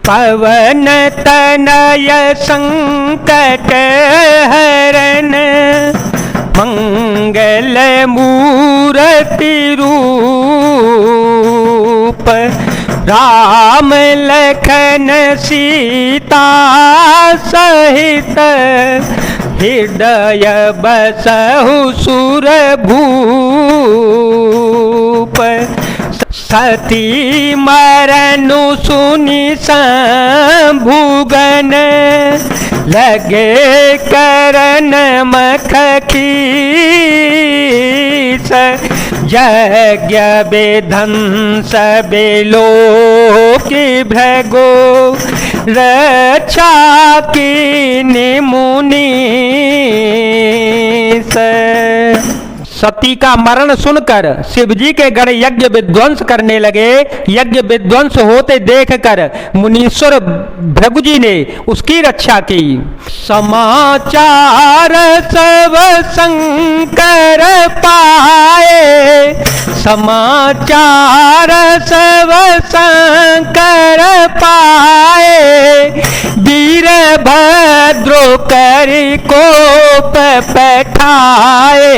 पवन तनय संकट हरण मंगल मूर्ति रूप राम लखन सीता सहित हृदय बसहु सुर भूप। सती मरनु सुनि संभुगन लगे करन मख कीस यज्ञ विध्वंस बिलोकि भृगु रक्षा कीनि मुनीस। सती का मरण सुनकर शिवजी के गण यज्ञ विध्वंस करने लगे। यज्ञ विध्वंस होते देखकर मुनीश्वर भृगु जी ने उसकी रक्षा की। समाचार सब शंकर पाए, समाचार सब शंकर पाए, वीरभद्रो करि कोप पठाए,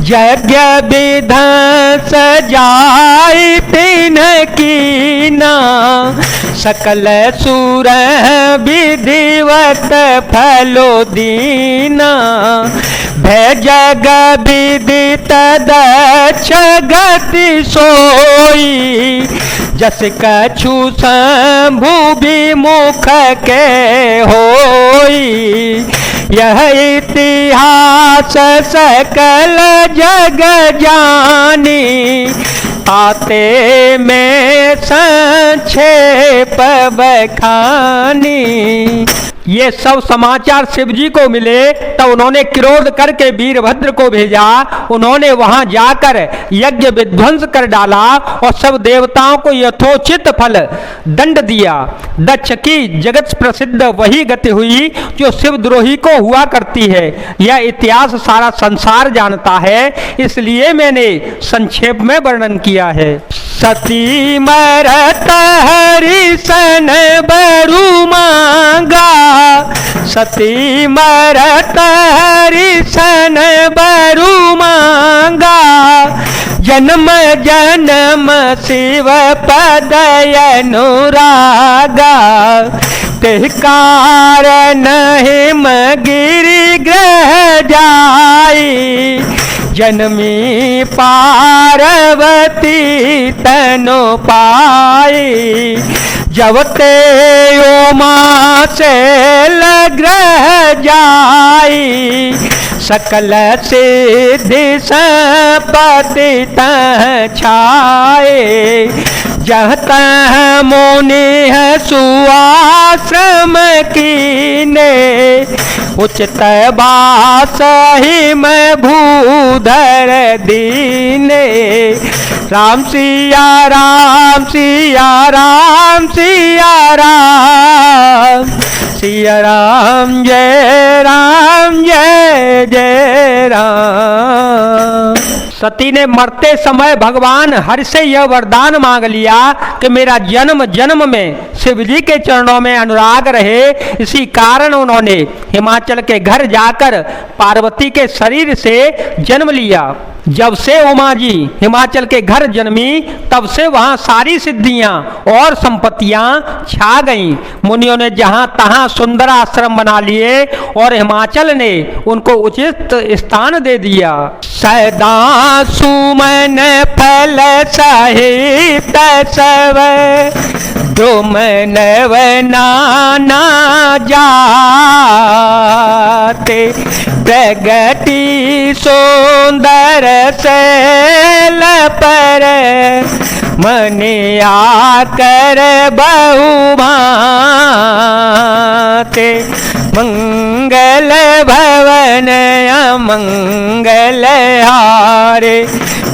यज्ञ विध्वंस जाय तिन कीना, सकल सुर विधिवत फलो दीना, भय जग विदित दक्ष गति सोई, जस कछु शंभु विमुख के होई, यह इतिहास सकल जग जानी, आते में संक्षेप बखानी। ये सब समाचार शिवजी को मिले तो उन्होंने क्रोध करके वीरभद्र को भेजा। उन्होंने वहां जाकर यज्ञ विध्वंस कर डाला और सब देवताओं को यथोचित फल दंड दिया। दक्ष की जगत प्रसिद्ध वही गति हुई जो शिवद्रोही को हुआ करती है। यह इतिहास सारा संसार जानता है, इसलिए मैंने संक्षेप में वर्णन किया है। सती मरत हरिशन बरु मांगा, सती मरत हरिशन बरु मांगा, जन्म जन्म शिव पद अनुरागा, तेह कारण हिम गिरि ग्रह जाई, जनमी पार्वती तनु पाई, जब ते उमा से लग्रह जाई, सकल सिद्धि संपत्ति तह छाए, जह तह मुनि सुआश्रम कीने, उचित बास हिम भूधर दीने, राम सिया राम सिया राम सिया राम, सिया राम जय जय राम। सती ने मरते समय भगवान हरि से यह वरदान मांग लिया कि मेरा जन्म जन्म में शिवजी के चरणों में अनुराग रहे। इसी कारण उन्होंने हिमाचल के घर जाकर पार्वती के शरीर से जन्म लिया। जब से उमा जी हिमाचल के घर जन्मी तब से वहाँ सारी सिद्धियाँ और संपत्तियाँ छा गईं। मुनियों ने जहाँ तहाँ सुंदर आश्रम बना लिए और हिमाचल ने उनको उचित स्थान दे दिया। सदा सुमन फल सहित सब द्रुम नव नाना जाते, प्रगति सुंदर शैल पर मनिया कर बहुमाते, मंगल भवन अमंगल हारे,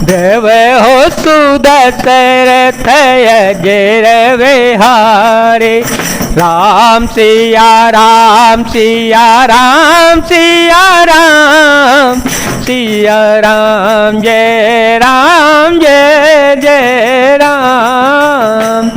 देव हो सुदशरथ अजर विहारे, राम सिया राम सिया राम सिया राम, सिया राम जय जय राम।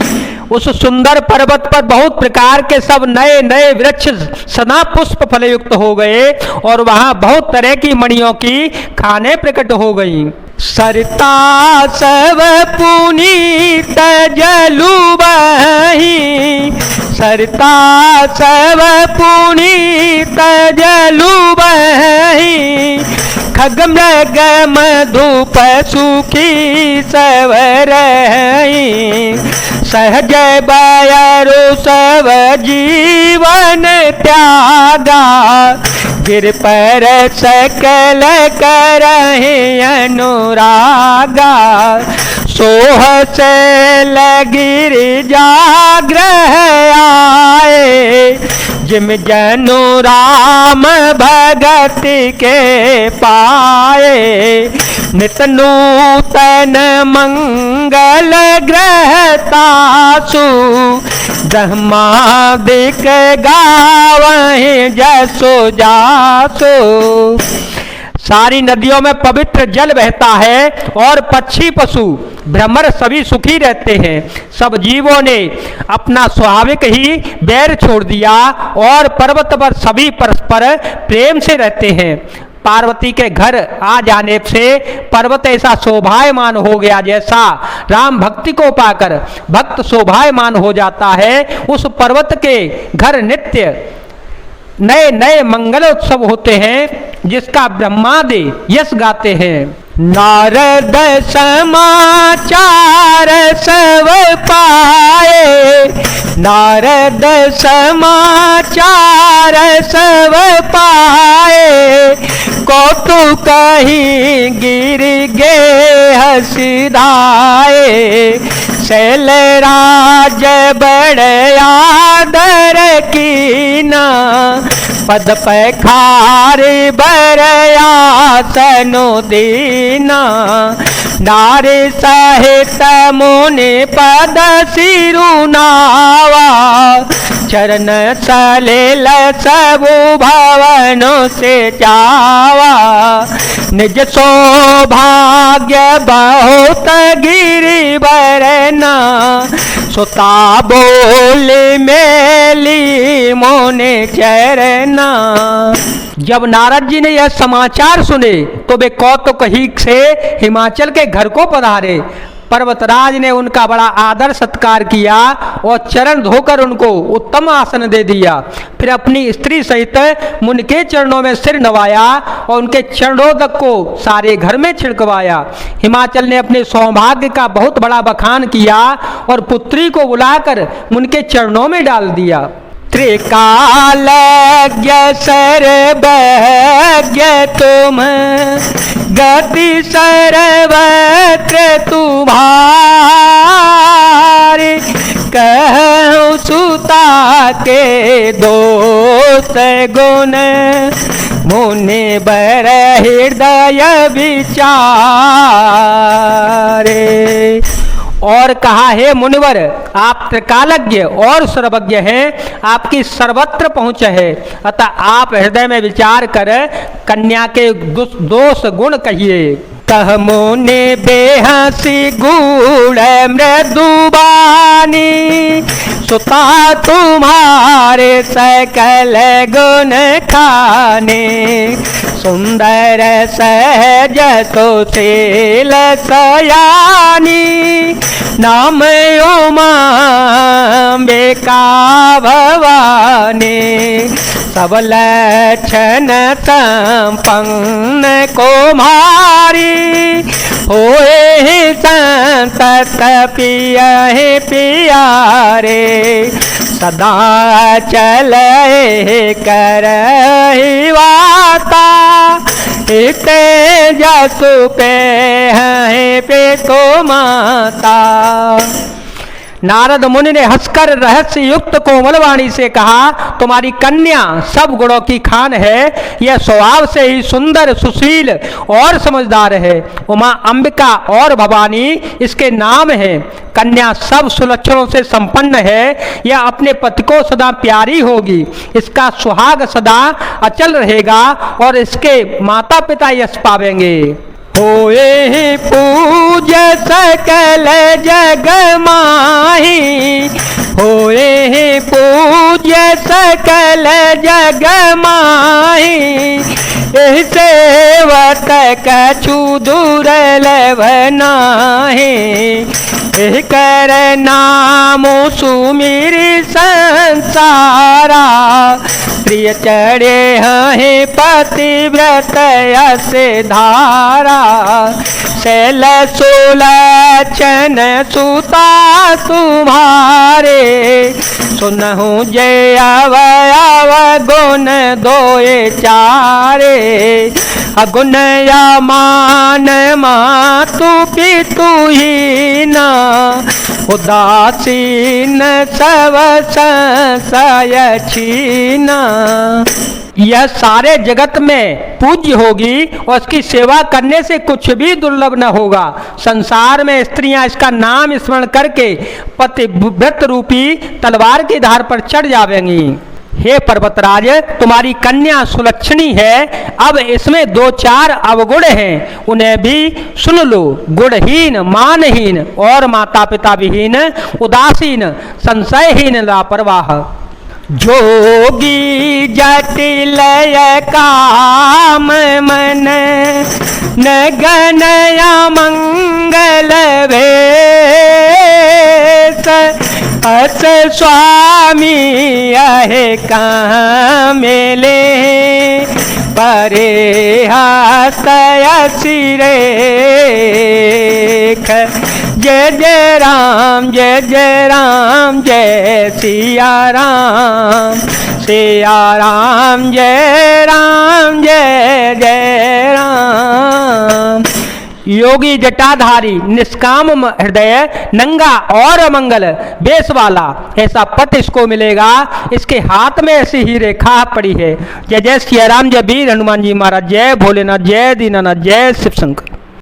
उस सुंदर पर्वत पर बहुत प्रकार के सब नए नए वृक्ष सदा पुष्प फलयुक्त हो गए और वहां बहुत तरह की मणियों की खाने प्रकट हो गई। सरता सब पुनीत जलु बही, सरता सब पुनीत जलु बही, खग मृग मधुप सुखी सब रही, सहज बयरु सब जीवन त्यागा, गिर पर सकल करहि अनुरागा, सोह से लगिर जाग्रह आए, जिम जनु राम भगत के पाए, नित नूतन मंगल ग्रहतासु, ब्रह्मादिक गावहि जसो जासो। सारी नदियों में पवित्र जल बहता है और पक्षी पशु भ्रमर सभी सुखी रहते हैं। सब जीवों ने अपना स्वाभाविक ही बैर छोड़ दिया और पर्वत पर सभी परस्पर प्रेम से रहते हैं। पार्वती के घर आ जाने से पर्वत ऐसा शोभायमान हो गया, जैसा राम भक्ति को पाकर भक्त शोभायमान हो जाता है। उस पर्वत के घर नित्य नए नए मंगलोत्सव होते हैं, जिसका ब्रह्मादि यश गाते हैं। नारद समाचार सब पाए, नारद समाचार सब पाए, कौतुक कहीं गिर गे हसिधाए, शैलराज बड़े आदर कीना, पद पैखार बरयासनु दीना, नारी सहित मुनि पद सिरुनावा, चरण सलिल सबु भवनु से जावा, निज सौभाग्य बहुत गिरि बरना, सुता बोली मेली मोने चरना। जब नारद जी ने यह समाचार सुने तो वे कौतुक ही से हिमाचल के घर को पधारे। पर्वतराज ने उनका बड़ा आदर सत्कार किया और चरण धोकर उनको उत्तम आसन दे दिया। फिर अपनी स्त्री सहित मुनि के चरणों में सिर नवाया और उनके चरणोदक को सारे घर में छिड़कवाया। हिमाचल ने अपने सौभाग्य का बहुत बड़ा बखान किया और पुत्री को बुलाकर मुनि के चरणों में डाल दिया। त्रिकालज्ञ सर्वज्ञ तुम, गति सर्वत्र तुम्हारी, कहूँ सुता के दोष गुण, मुनि बर हृदय विचारे। और कहा, हे मुनिवर, आप त्रिकालज्ञ और सर्वज्ञ हैं, आपकी सर्वत्र पहुँच है, अतः आप हृदय में विचार कर कन्या के दोष गुण कहिए। कह मुनि बेहसी गूढ़ मृदुबानी, सुता तुम्हारे सकल गुण खाने, सुंदर सहज सुशील सयानी, नाम उमा बेका भवानी, सब लक्षण संपन्न कुमारी, होए संतत पिया पियारे, सदा चले करहि वाता, इते जसु पे हैं पे तो माता। नारद मुनि ने हंसकर रहस्य युक्त कोमल वाणी से कहा, तुम्हारी कन्या सब गुणों की खान है, यह स्वभाव से ही सुंदर सुशील और समझदार है। उमा अंबिका और भवानी इसके नाम हैं। कन्या सब सुलक्षणों से संपन्न है, यह अपने पति को सदा प्यारी होगी, इसका सुहाग सदा अचल रहेगा और इसके माता पिता यश पावेंगे। होए पूज सकल जग माही, होए पूज सकल जग माही, एहि सेवत कछु दुर्लभ नाहि, एहि कर नामो सुमिरि संसारा, प्रिय चढ़े हैं पतिव्रत यस धारा, शैल सुलक्षण सुता तुम्हारे, सुनहु जय अवयव गुण दोए चारे, अगुण या मान मातु पितु हीना, उदासीन सब संशय छीना। यह सारे जगत में पूज्य होगी और इसकी सेवा करने से कुछ भी दुर्लभ न होगा। संसार में स्त्रियां इसका नाम स्मरण करके पतिव्रत रूपी तलवार की धार पर चढ़ जाएंगी। हे पर्वतराज, तुम्हारी कन्या सुलक्षणी है, अब इसमें 2-4 अवगुण हैं, उन्हें भी सुन लो। गुणहीन, मानहीन और माता पिता विहीन, उदासीन, संशयहीन, लापरवाह, जोगी जटिल काम मन, न गनया मंगल भेष, अस स्वामी अहे कामेले, परे हस्तय सिरेख, जय जय राम जय जय राम, जय सिया राम सिया राम, जय राम जय जय राम। योगी जटाधारी, निष्काम हृदय, नंगा और अमंगल बेस वाला, ऐसा पति इसको मिलेगा। इसके हाथ में ऐसी ही रेखा पड़ी है। जय जय सिया राम, जय वीर हनुमान जी महाराज, जय भोलेनाथ, जय दीनानाथ, जय शिव शंकर।